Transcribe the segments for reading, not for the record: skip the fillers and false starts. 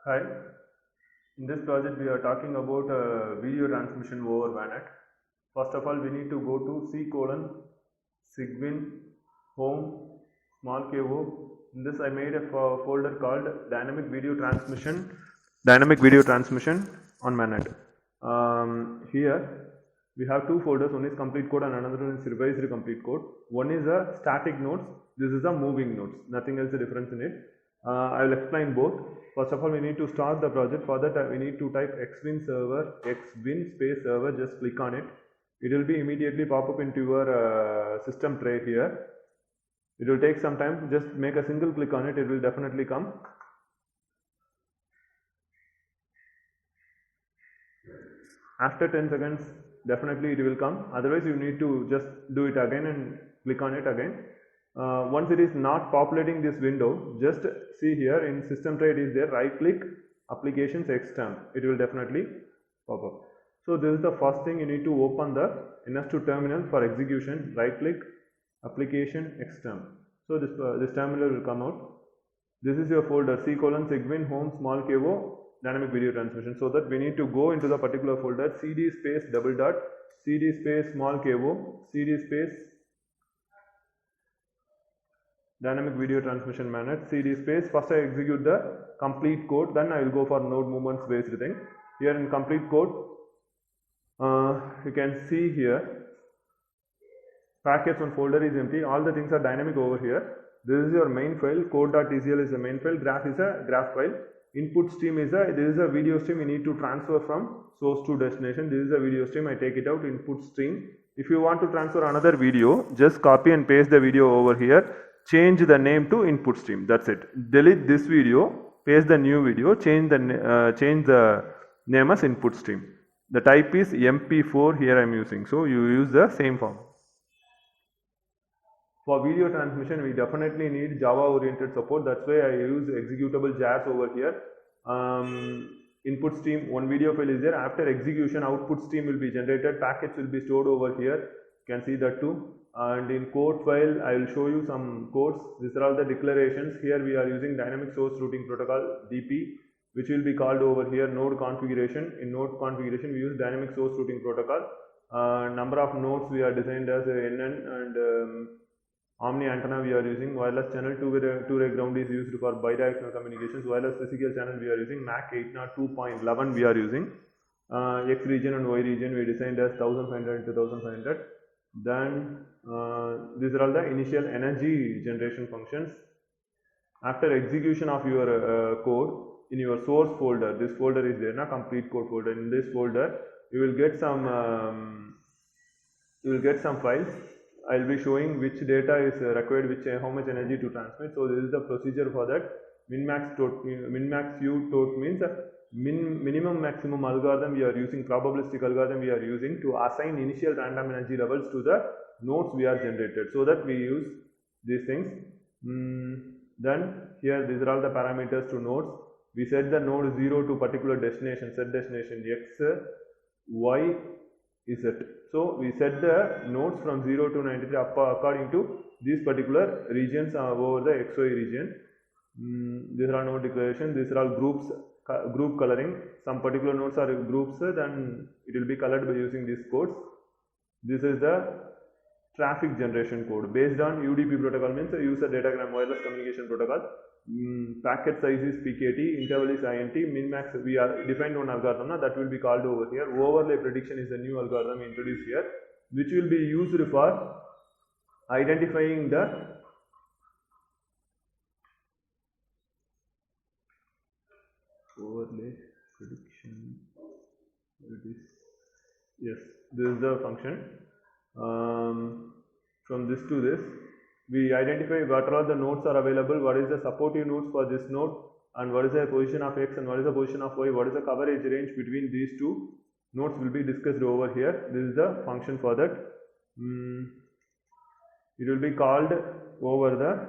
Hi, in this project we are talking about video transmission over VANET. First of all, we need to go to C colon Sigwin home small ko. In this I made a folder called dynamic video transmission on VANET. Here we have two folders, one is complete code and another one is revised complete code. One is a static nodes, this is a moving nodes, nothing else difference in it. I will explain both. First of all, we need to start the project. For that, we need to type xwin space server, just click on it. It will be immediately pop up into your system tray here. It will take some time, just make a single click on it, it will definitely come. After 10 seconds, definitely it will come. Otherwise, you need to just do it again and click on it again. Once it is not populating this window, just see here in system tray it is there, right click, applications xterm, it will definitely pop up. So this is the first thing, you need to open the NS2 terminal for execution, right click, application xterm. So this terminal will come out. This is your folder C colon Sigwin home small ko dynamic video transmission. So that we need to go into the particular folder cd space double dot cd space small ko cd space dynamic video transmission manage cd space. First I execute the complete code, then I will go for node movements based thing. Here in complete code, you can see here packets one folder is empty, all the things are dynamic over here. This is your main file, code.tcl is the main file, graph is a graph file, input stream is this is a video stream, you need to transfer from source to destination. This is a video stream, I take it out, input stream. If you want to transfer another video, just copy and paste the video over here, change the name to input stream, that's it. Delete this video, paste the new video, change the name as input stream. The type is MP4 here I am using, so you use the same form. For video transmission, we definitely need Java oriented support. That's why I use executable JAS over here. Input stream, one video file is there. After execution, output stream will be generated. Packets will be stored over here. You can see that too. And in code file, I will show you some codes. These are all the declarations. Here we are using dynamic source routing protocol DP, which will be called over here node configuration. In node configuration, we use dynamic source routing protocol. Number of nodes we are designed as NN and Omni antenna we are using, wireless channel, two-way ground is used for bidirectional communications, wireless physical channel we are using, MAC 802.11 we are using, X region and Y region we designed as 1500 to 1500. Then these are all the initial energy generation functions. After execution of your code, in your source folder, this folder is there, na complete code folder. In this folder, you will get some files. I will be showing which data is required, how much energy to transmit. So this is the procedure for that. Min-max u tot means minimum maximum algorithm we are using, probabilistic algorithm we are using to assign initial random energy levels to the nodes we are generated. So that we use these things. Then here these are all the parameters to nodes. We set the node 0 to particular destination, set destination x, y, z. So we set the nodes from 0 to 93 according to these particular regions over the XY region. These are node declaration. These are all group coloring. Some particular nodes are groups, then it will be colored by using these codes. This is the traffic generation code based on UDP protocol, means user datagram wireless communication protocol. Packet size is PKT, interval is INT, min-max we are defined one algorithm that will be called over here. Overlay prediction is the new algorithm introduced here, which will be used for identifying the overlay prediction. Yes, this is the function. From this to this, we identify what are all the nodes are available, what is the supportive nodes for this node, and what is the position of x and what is the position of y, what is the coverage range between these two nodes will be discussed over here. This is the function for that. It will be called over the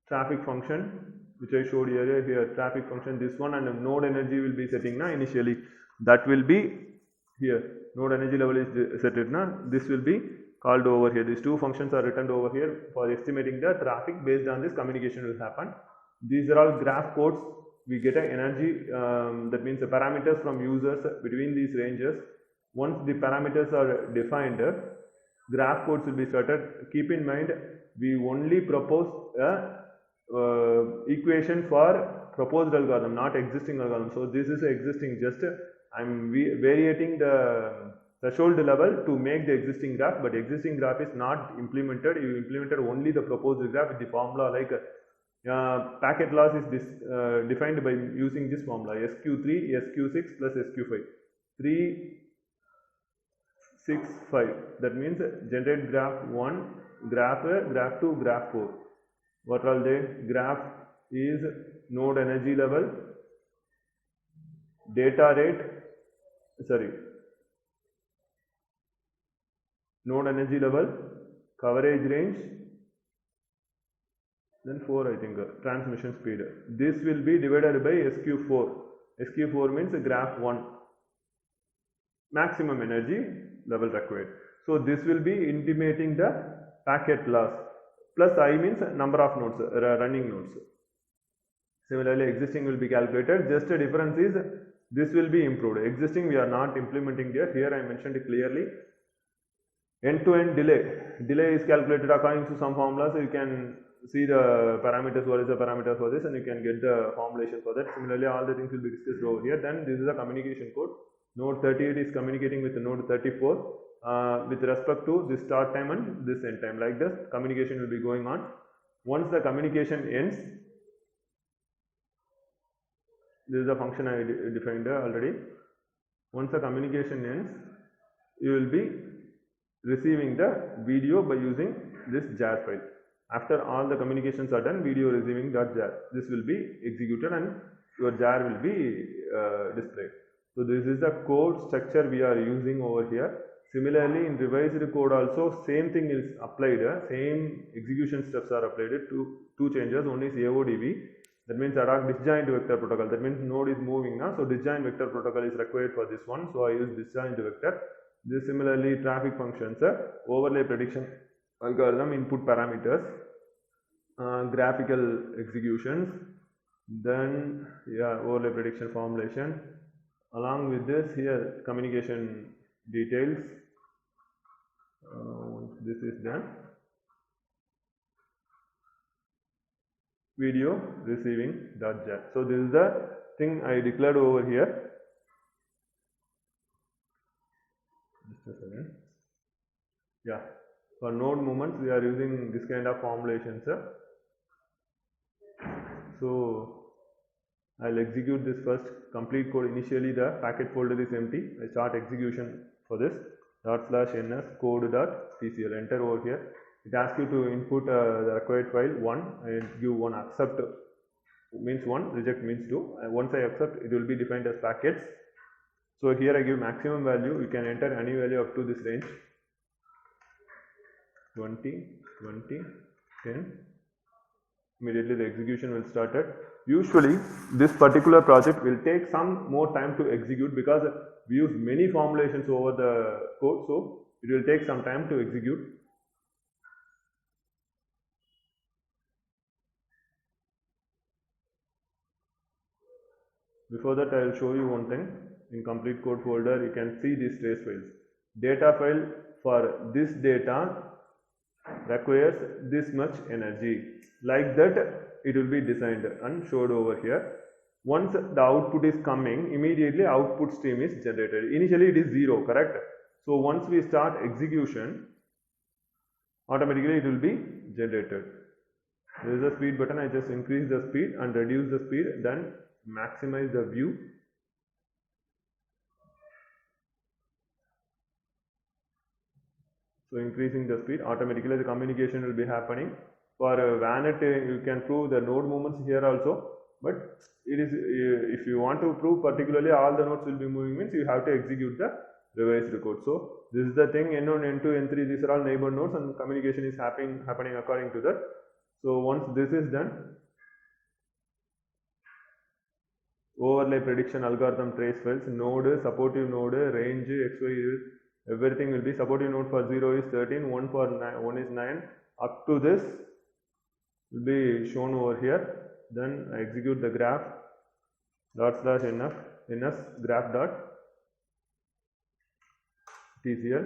traffic function, which I showed earlier here, traffic function, this one, and node energy will be setting na initially, that will be here, node energy level is set it na, this will be called over here. These two functions are written over here for estimating the traffic. Based on this, communication will happen. These are all graph codes we get an energy, that means the parameters from users between these ranges. Once the parameters are defined, graph codes will be started. Keep in mind, we only propose a equation for proposed algorithm, not existing algorithm. So this is existing, just I'm variating the threshold level to make the existing graph, but existing graph is not implemented. You implemented only the proposed graph with the formula like packet loss is defined by using this formula SQ3 SQ6 plus SQ5 3 6 5. That means generate graph 1, graph 2, graph 4. What are they? Graph is node energy level, data rate, node energy level, coverage range, then 4 I think, transmission speed. This will be divided by SQ4. SQ4 means graph 1, maximum energy level required. So this will be intimating the packet loss. Plus I means number of nodes, running nodes. Similarly, existing will be calculated. Just a difference is this will be improved. Existing we are not implementing here. Here I mentioned it clearly. End-to-end delay. Delay is calculated according to some formulas. You can see the parameters, what is the parameter for this, and you can get the formulation for that. Similarly, all the things will be discussed over here. Then this is a communication code. Node 38 is communicating with the node 34 with respect to this start time and this end time. Like this, communication will be going on. Once the communication ends, this is the function I defined already. Once the communication ends, you will be receiving the video by using this jar file. After all the communications are done, video receiving that jar. This will be executed and your jar will be displayed. So this is the code structure we are using over here. Similarly, in revised code also same thing is applied. Same execution steps are applied to two changes. One is AODV. That means ad hoc disjoint vector protocol. That means node is moving now. So disjoint vector protocol is required for this one. So I use disjoint vector. This similarly traffic functions, overlay prediction algorithm, input parameters, graphical executions, then overlay prediction formulation. Along with this, here communication details. Once this is done, video receiving dot jar. So this is the thing I declared over here. Just a second. Yeah, for node movements we are using this kind of formulations. So I'll execute this first complete code. Initially the packet folder is empty. I start execution for this /ns code.tcl. Enter over here. It asks you to input the required file 1 and give 1. Accept means 1, reject means 2. And once I accept, it will be defined as packets. So here I give maximum value. You can enter any value up to this range. 20, 20, 10. Immediately the execution will start. Usually this particular project will take some more time to execute because we use many formulations over the code, so it will take some time to execute. Before that, I will show you one thing. In complete code folder, you can see these trace files. Data file for this data requires this much energy. Like that, it will be designed and showed over here. Once the output is coming, immediately output stream is generated. Initially it is 0, correct? So once we start execution, automatically it will be generated. There is a speed button. I just increase the speed and reduce the speed, then maximize the view. So increasing the speed, automatically the communication will be happening. For VANET, you can prove the node movements here also, but it is if you want to prove particularly all the nodes will be moving, means you have to execute the revised code. So this is the thing, N1, N2, N3, these are all neighbor nodes and communication is happening according to that. So once this is done, overlay prediction algorithm trace files, node, supportive node, range, XY, everything will be supportive node for 0 is 13, 1 for 9, 1 is 9, up to this will be shown over here. Then I execute the graph. /ns graph dot TCL.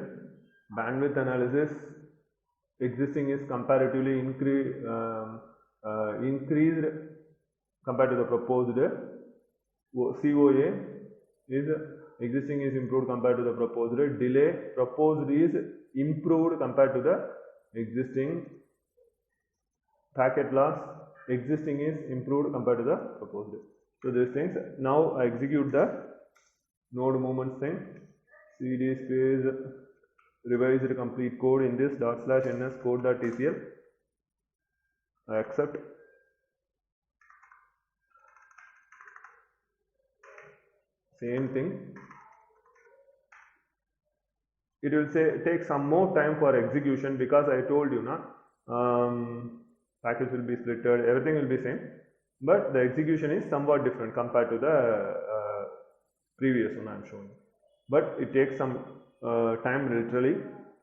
Bandwidth analysis, existing is comparatively increased compared to the proposed. COA is existing is improved compared to the proposed. Delay, proposed is improved compared to the existing. Packet loss, existing is improved compared to the proposed. So these things. Now I execute the node movements thing. CD space revised complete code in this /ns code.tcl. I accept. Same thing. It will say take some more time for execution because I told you package will be splitted, everything will be same, but the execution is somewhat different compared to the previous one I am showing. But it takes some time literally.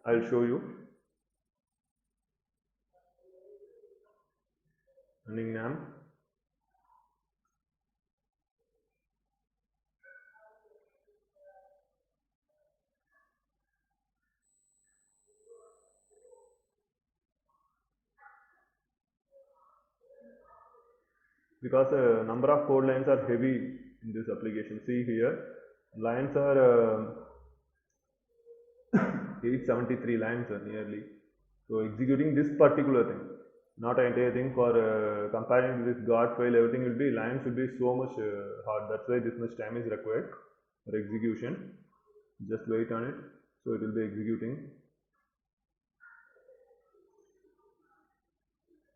I will show you. Running NAM. Because number of code lines are heavy in this application. See here, lines are 873 lines nearly. So executing this particular thing, not entire thing, for comparing with God file, everything will be, lines will be so much hard. That's why this much time is required for execution. Just wait on it. So it will be executing.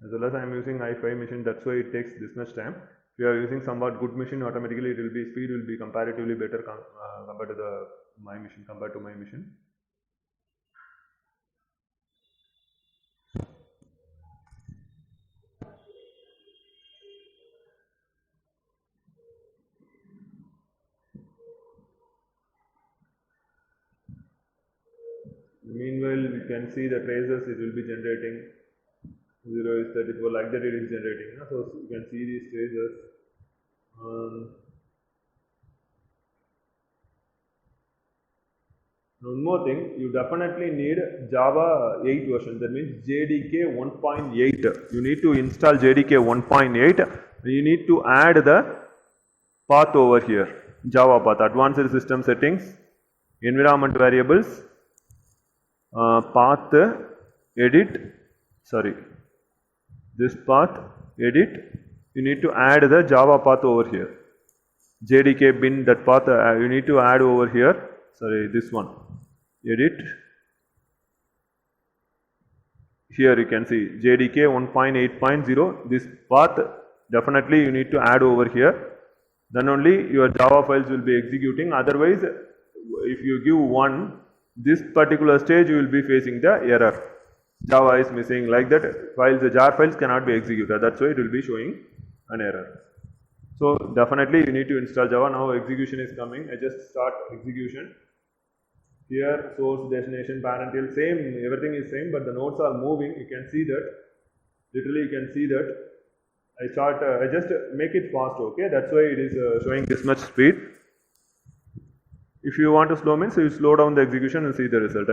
As well as I am using i5 machine, that's why it takes this much time. If you are using somewhat good machine, automatically it will be, speed will be comparatively better compared to my machine. Meanwhile, we can see the traces it will be generating. 0 is 34, like that it is generating. So you can see these traces. One more thing, you definitely need Java 8 version, that means JDK 1.8. You need to install JDK 1.8. You need to add the path over here, Java path, advanced system settings, environment variables, path edit, this path edit, you need to add the Java path over here. JDK bin, that path you need to add over here. This one, edit. Here you can see JDK 1.8.0. This path definitely you need to add over here. Then only your Java files will be executing. Otherwise, if you give 1, this particular stage you will be facing the error. Java is missing, like that. Files, the jar files cannot be executed. That's why it will be showing an error. So definitely you need to install Java. Now execution is coming. I just start execution. Here source, destination, parental, same, everything is same, but the nodes are moving. You can see that. Literally you can see that. I just make it fast, okay? That's why it is showing this much speed. If you want to slow means you slow down the execution and see the result.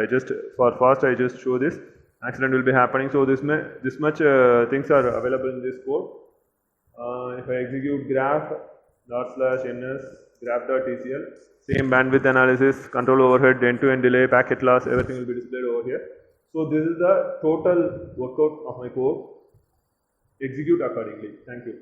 For fast I just show this. Accident will be happening. So this much things are available in this code. If I execute graph /ns graph.tcl, same bandwidth analysis, control overhead, end-to-end delay, packet loss, everything will be displayed over here. So this is the total workout of my code. Execute accordingly. Thank you.